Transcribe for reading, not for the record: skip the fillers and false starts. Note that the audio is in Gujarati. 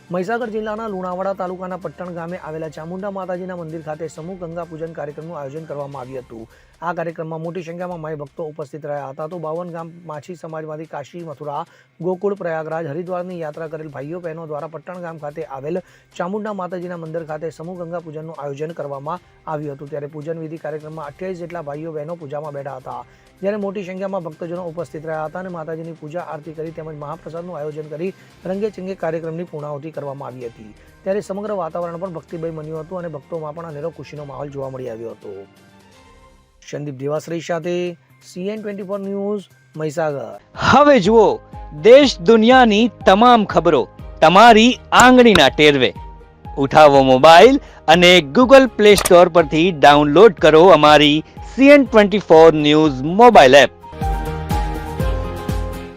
મહીસાગર જિલ્લાના લુણાવાડા તાલુકાના પટ્ટણ ગામે આવેલા ચામુંડા માતાજીના મંદિર ખાતે સમૂહ ગંગા પૂજન કાર્યક્રમનું આયોજન કરવામાં આવ્યું હતું। આ કાર્યક્રમમાં મોટી સંખ્યામાં માઈ ભક્તો ઉપસ્થિત રહ્યા હતા। તો 52 ગામ માછી સમાજમાંથી કાશી, મથુરા, ગોકુળ, પ્રયાગરાજ, હરિદ્વારની યાત્રા કરેલ ભાઈઓ બહેનો દ્વારા પટ્ટણ ગામ ખાતે આવેલ ચામુંડા માતાજીના મંદિર ખાતે સમૂહ ગંગા પૂજનનું આયોજન કરવામાં આવ્યું હતું। ત્યારે પૂજન વિધિ કાર્યક્રમમાં 28 જેટલા ભાઈઓ બહેનો પૂજામાં બેઠા હતા, જ્યારે મોટી સંખ્યામાં ભક્તજનો ઉપસ્થિત રહ્યા હતા અને માતાજીની પૂજા આરતી કરી તેમજ મહાપ્રસાદનું આયોજન કરી રંગે ચંગે કાર્યક્રમની પૂર્ણાહુતિ કરવામાં આવી હતી। ત્યારે સમગ્ર વાતાવરણ પણ ભક્તિમય બન્યું હતું અને ભક્તોમાં પણ અનેરો ખુશીનો માહોલ જોવા મળી આવ્યો હતો। સંદીપ દેવાશ્રી સાથે CN24 ન્યૂઝ, મહીસાગર। હવે જુઓ દેશ દુનિયાની તમામ ખબરો તમારી આંગળીના ટેરવે। ઉઠાવો મોબાઈલ અને Google Play Store પરથી ડાઉનલોડ કરો અમારી CN24 ન્યૂઝ મોબાઈલ એપ।